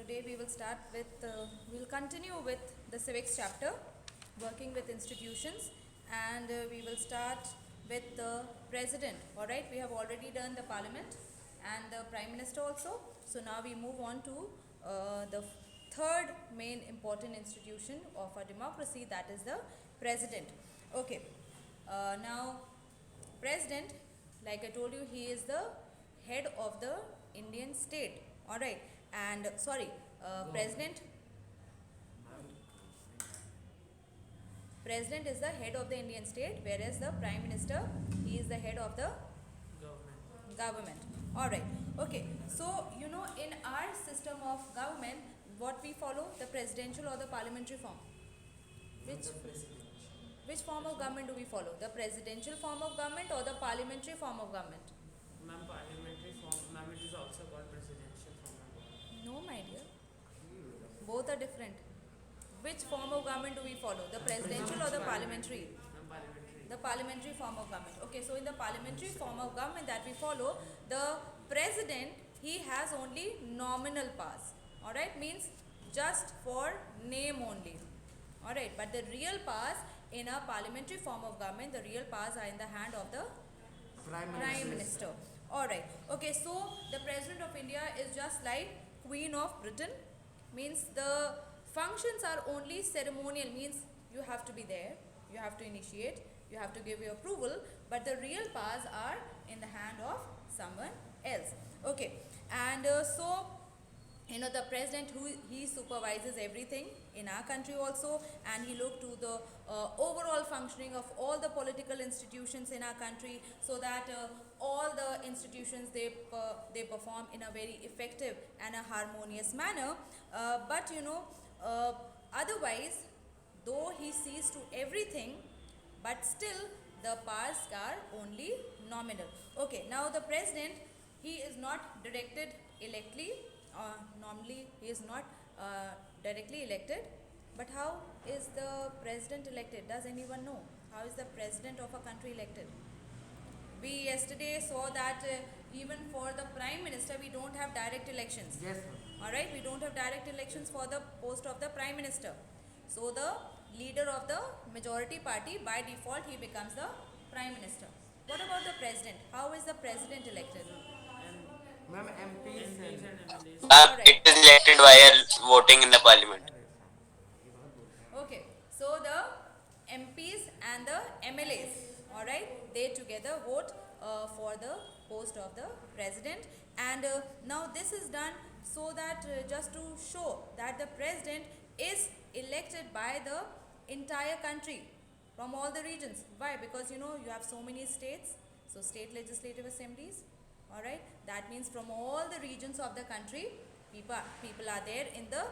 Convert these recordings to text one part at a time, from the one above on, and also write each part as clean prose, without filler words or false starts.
today we will start with, we'll continue with the civics chapter, working with institutions, and we will start with the president. Alright, we have already done the parliament and the prime minister also. So now we move on to the third main important institution of our democracy, that is the president. Okay, now president, like I told you, he is the head of the Indian state. Alright, and president is the head of the Indian state, whereas the prime minister, he is the head of the government. Alright, okay, so in our system of government, what we follow, the presidential or the parliamentary form? Which form of government do we follow? The presidential form of government or the parliamentary form of government? Ma'am, parliamentary form, ma'am, it is also called presidential form of government. No, my dear. Both are different. Which form of government do we follow? The presidential or the parliamentary? Ma'am, parliamentary. The parliamentary form of government. Okay, so in the parliamentary form of government that we follow, the president, he has only nominal powers. Alright, means just for name only. Alright, but the real powers in a parliamentary form of government, the real powers are in the hand of the Prime Minister. Alright, okay, so the President of India is just like Queen of Britain, means the functions are only ceremonial, means you have to be there, you have to initiate, you have to give your approval, but the real powers are in the hand of someone else. Okay, and so the president, who he supervises everything in our country also, and he look to the overall functioning of all the political institutions in our country, so that all the institutions they perform in a very effective and a harmonious manner. But otherwise, though he sees to everything, but still the powers are only nominal. Okay, now the president, he is not directed electly. Normally he is not directly elected, but how is the president elected? Does anyone know? How is the president of a country elected? We yesterday saw that even for the prime minister, we don't have direct elections. Yes, ma'am. Alright, we don't have direct elections for the post of the prime minister. So the leader of the majority party, by default, he becomes the prime minister. What about the president? How is the president elected? Ma'am, MPs MPs and MLAs. Alright. It is elected via voting in the parliament. Okay, so the MPs and the MLAs, alright, they together vote for the post of the president, and now this is done so that just to show that the president is elected by the entire country from all the regions. Why? Because you have so many states, so state legislative assemblies, alright, that means from all the regions of the country, people are there in the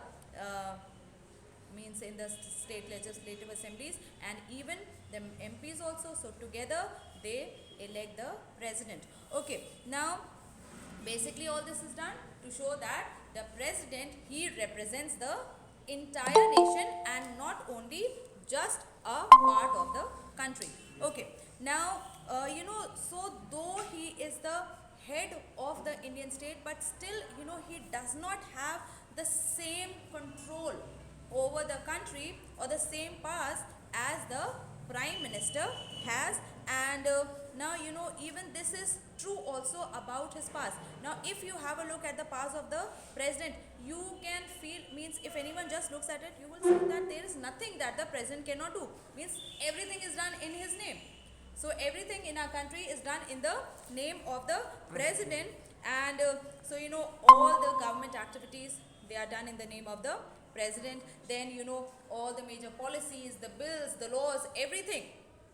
in the state legislative assemblies, and even the MPs also. So together they elect the president. Okay, now basically all this is done to show that the president, he represents the entire nation and not only just a part of the country. Okay, now so though he is the head of the Indian state, but still he does not have the same control over the country or the same powers as the prime minister has. And now even this is true also about his powers. Now if you have a look at the powers of the president, you can feel, means if anyone just looks at it, you will see that there is nothing that the president cannot do, means everything is done in his name. So everything in our country is done in the name of the president, and so all the government activities, they are done in the name of the president. Then all the major policies, the bills, the laws, everything,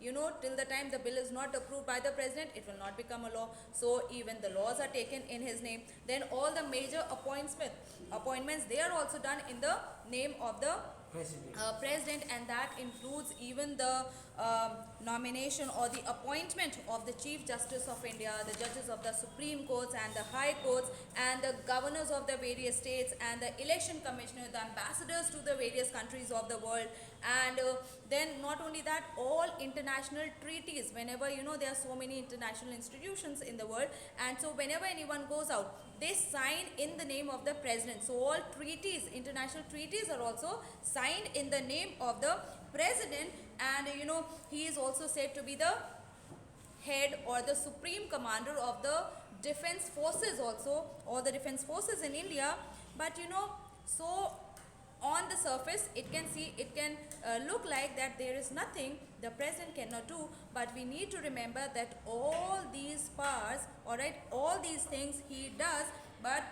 till the time the bill is not approved by the president, it will not become a law. So even the laws are taken in his name. Then all the major appointments, they are also done in the name of the president, and that includes even the nomination or the appointment of the Chief Justice of India, the judges of the Supreme Courts and the High Courts, and the governors of the various states, and the election commissioner, the ambassadors to the various countries of the world. And then not only that, all international treaties, whenever there are so many international institutions in the world, and so whenever anyone goes out, they sign in the name of the president. So all treaties, international treaties are also signed in the name of the president, and he is also said to be the head or the supreme commander of the defense forces also, or the defense forces in India. But so on the surface it can look like that there is nothing the president cannot do, but we need to remember that all these powers, all right, all these things he does, but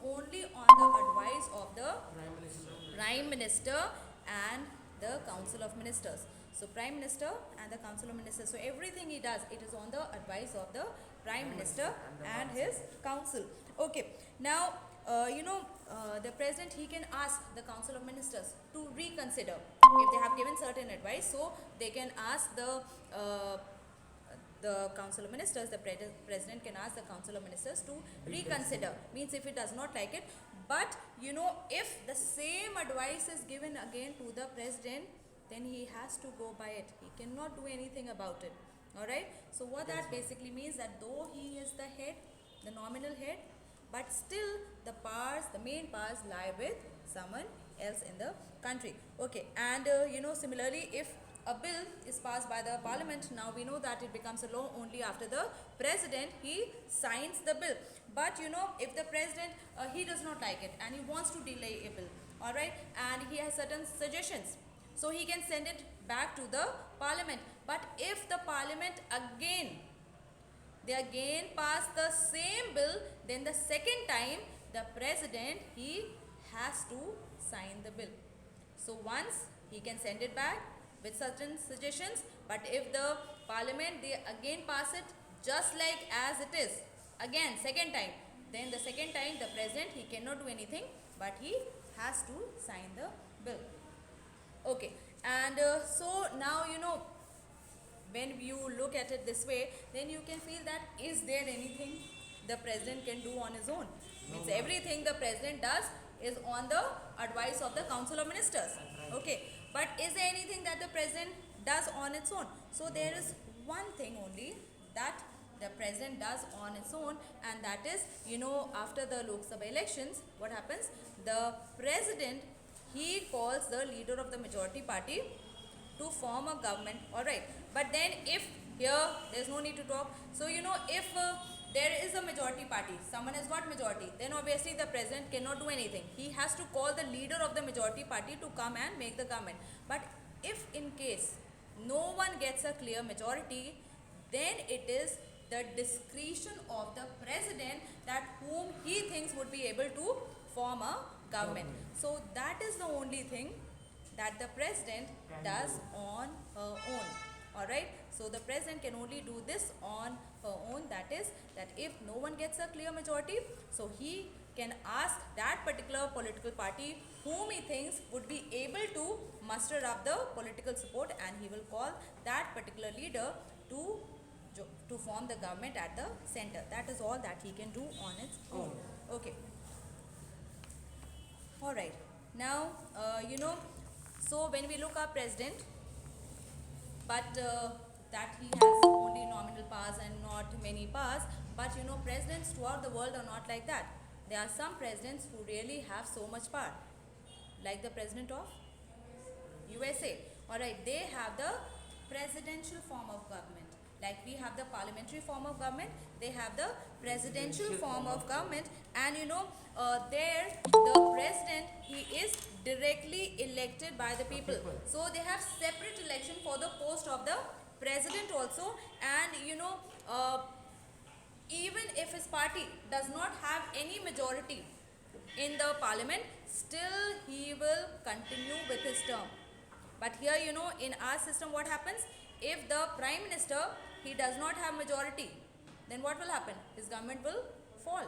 only on the advice of the Prime Minister and the Council of Ministers. So Prime Minister and the Council of Ministers. So everything he does, it is on the advice of the Prime Minister and his council. Okay. Now, the president, he can ask the Council of Ministers to reconsider if they have given certain advice. So they can ask the Council of Ministers, the president can ask the Council of Ministers to reconsider. Means if he does not like it. But if the same advice is given again to the president, then he has to go by it. He cannot do anything about it. Alright. So what that basically means, that though he is the head, the nominal head, but still the powers, the main powers lie with someone else in the country. Okay. And similarly, if a bill is passed by the parliament, now we know that it becomes a law only after the president he signs the bill. But if the president he does not like it and he wants to delay a bill, all right, and he has certain suggestions, so he can send it back to the parliament. But if the parliament they again pass the same bill, then the second time the president he has to sign the bill. So once he can send it back with certain suggestions, but if the parliament they again pass it just like as it is, again second time, then the second time the president he cannot do anything, but he has to sign the bill. Okay. And so now when you look at it this way, then you can feel that is there anything the president can do on his own? Means everything the president does is on the advice of the Council of Ministers. Okay. But is there anything that the president does on its own? So there is one thing only that the president does on its own, and that is, after the Lok Sabha elections, what happens? The president, he calls the leader of the majority party to form a government. Alright. But then if here, there's no need to talk. So, if there is a majority party, someone has got majority, then obviously the president cannot do anything. He has to call the leader of the majority party to come and make the government. But if in case no one gets a clear majority, then it is the discretion of the president that whom he thinks would be able to form a government. So that is the only thing that the president does on her own. Alright. So the president can only do this on her own. That is, that if no one gets a clear majority, so he can ask that particular political party whom he thinks would be able to muster up the political support, and he will call that particular leader to form the government at the center. That is all that he can do on its own. Okay. Alright. Now, so when we look at president, but that he has only nominal powers and not many powers, but presidents throughout the world are not like that. There are some presidents who really have so much power, like the president of USA. Alright, they have the presidential form of government. Like we have the parliamentary form of government, they have the presidential form of government, and there the president he is directly elected by the people. So they have separate election for the post of the president also, and even if his party does not have any majority in the parliament, still he will continue with his term. But here in our system what happens? If the Prime Minister he does not have majority, then what will happen? His government will fall.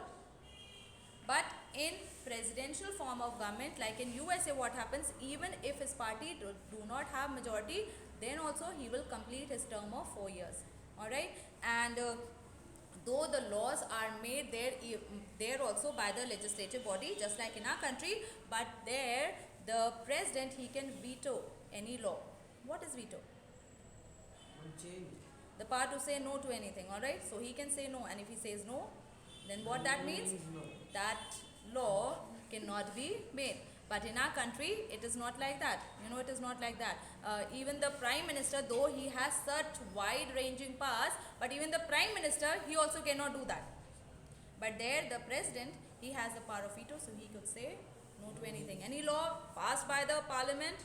But in presidential form of government, like in USA, what happens? Even if his party do not have majority, then also he will complete his term of 4 years. Alright. And though the laws are made there also by the legislative body, just like in our country, but there the president he can veto any law. What is veto? The power to say no to anything. Alright. So he can say no, and if he says no, then what that means? that law cannot be made. But in our country, it is not like that. You know, it is not like that. Even the Prime Minister, though he has such wide-ranging powers, but even the Prime Minister, he also cannot do that. But there, the President, he has the power of veto, so he could say no to anything. Any law passed by the Parliament,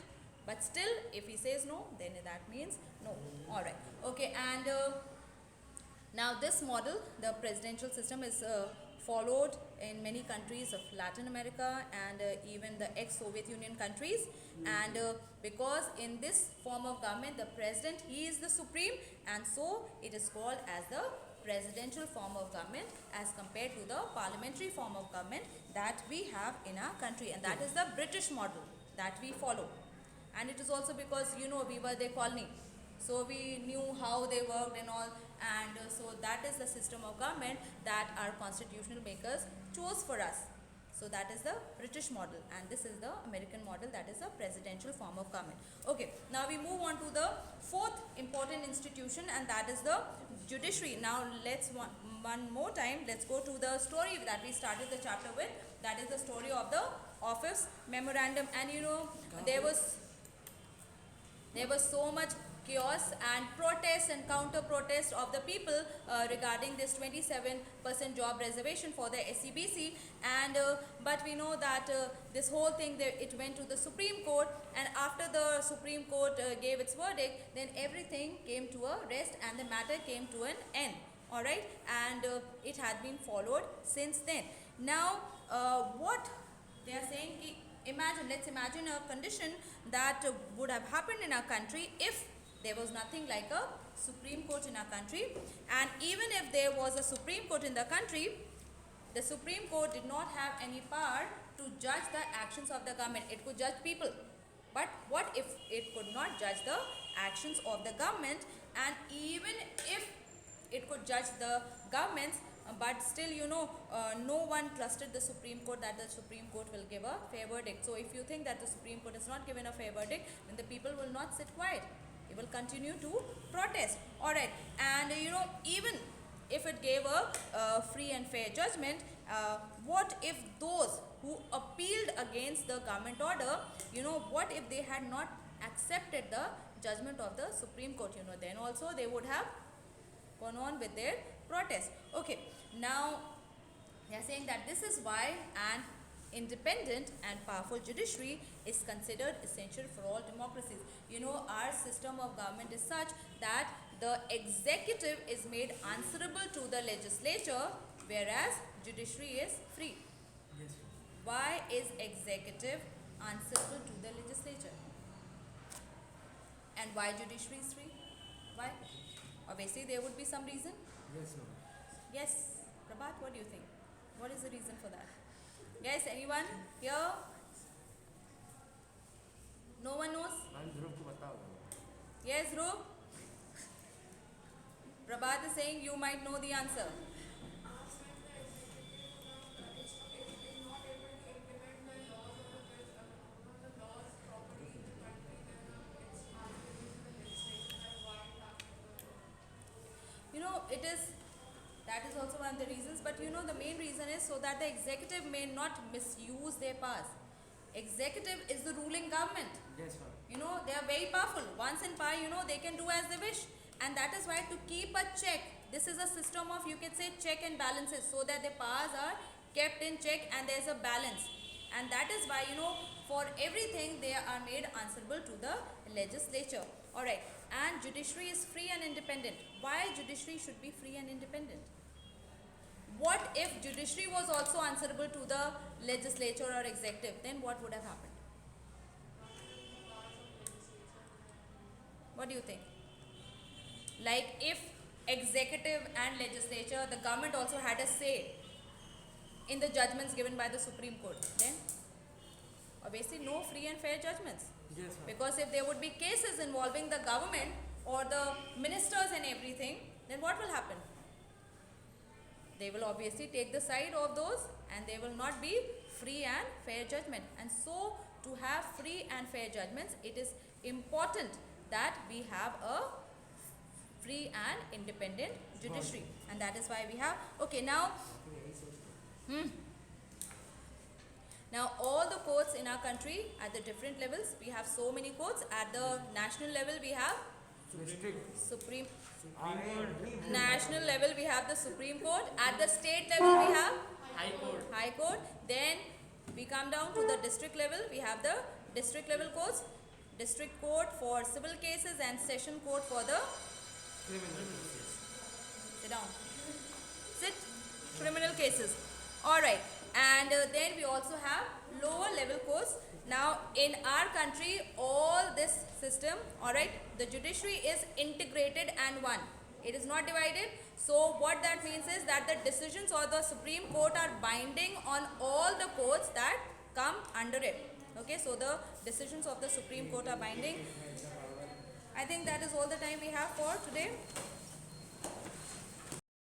but still, if he says no, then that means no. Alright. Okay, and now this model, the presidential system, is followed in many countries of Latin America and even the ex-Soviet Union countries. And because in this form of government, the president, he is the supreme, and so it is called as the presidential form of government as compared to the parliamentary form of government that we have in our country, and that is the British model that we follow. And it is also because, you know, we were their colony, so we knew how they worked and all, and so that is the system of government that our constitutional makers chose for us. So that is the British model, and this is the American model, that is the presidential form of government. Okay, now we move on to the fourth important institution, and that is the judiciary. Now let's one more time, let's go to the story that we started the chapter with, that is the story of the office memorandum. And you know, there was so much chaos and protest and counter protest of the people regarding this 27% job reservation for the SCBC, and but we know that this whole thing, it went to the Supreme Court, and after the Supreme Court gave its verdict, then everything came to a rest and the matter came to an end. Alright, and it had been followed since then. Now what they are saying, let's imagine a condition that would have happened in our country if there was nothing like a Supreme Court in our country. And even if there was a Supreme Court in the country, the Supreme Court did not have any power to judge the actions of the government. It could judge people, but what if it could not judge the actions of the government? And even if it could judge the governments, but still, you know, no one trusted the Supreme Court, that the Supreme Court will give a fair verdict. So if you think that the Supreme Court has not given a fair verdict, then the people will not sit quiet. They will continue to protest. Alright, and you know, even if it gave a free and fair judgment, what if those who appealed against the government order, you know, what if they had not accepted the judgment of the Supreme Court? You know, then also they would have gone on with their protest. Okay, now they are saying that this is why an independent and powerful judiciary is considered essential for all democracies. You know, our system of government is such that the executive is made answerable to the legislature, whereas judiciary is free. Yes. Why is executive answerable to the legislature? And why judiciary is free? Why? Obviously there would be some reason. Yes, ma'am. Yes, Prabhat, what do you think? What is the reason for that? Guys, anyone here? No one knows? Ma'am Dhruv को बताओ. Yes, Dhruv? Prabhat is saying you might know the answer. You know, that is also one of the reasons, but you know, the main reason is so that the executive may not misuse their powers. Executive is the ruling government. Yes, ma'am. You know, they are very powerful. Once in power, you know, they can do as they wish. And that is why, to keep a check, this is a system of, you can say, check and balances, so that the powers are kept in check and there is a balance. And that is why, you know, for everything they are made answerable to the legislature. Alright, and judiciary is free and independent. Why judiciary should be free and independent? What if judiciary was also answerable to the legislature or executive? Then what would have happened? What do you think? Like if executive and legislature, the government also had a say in the judgments given by the Supreme Court, then obviously no free and fair judgments. Yes, ma'am. Because if there would be cases involving the government or the ministers and everything, then what will happen? They will obviously take the side of those, and there will not be free and fair judgment. And so, to have free and fair judgments, it is important that we have a free and independent judiciary. And that is why we have, okay, now, courts in our country at the different levels. We have so many courts. At the national level, we have Supreme. National level, we have the Supreme Court. At the state level, we have High Court. High Court. Then we come down to the district level. We have the district level courts. District Court for civil cases and Session Court for the sit down. Sit. Criminal cases. Alright. And then we also have lower level courts. Now in our country, all this system, alright, the judiciary is integrated and one. It is not divided. So what that means is that the decisions of the Supreme Court are binding on all the courts that come under it. Okay, so the decisions of the Supreme Court are binding. I think that is all the time we have for today.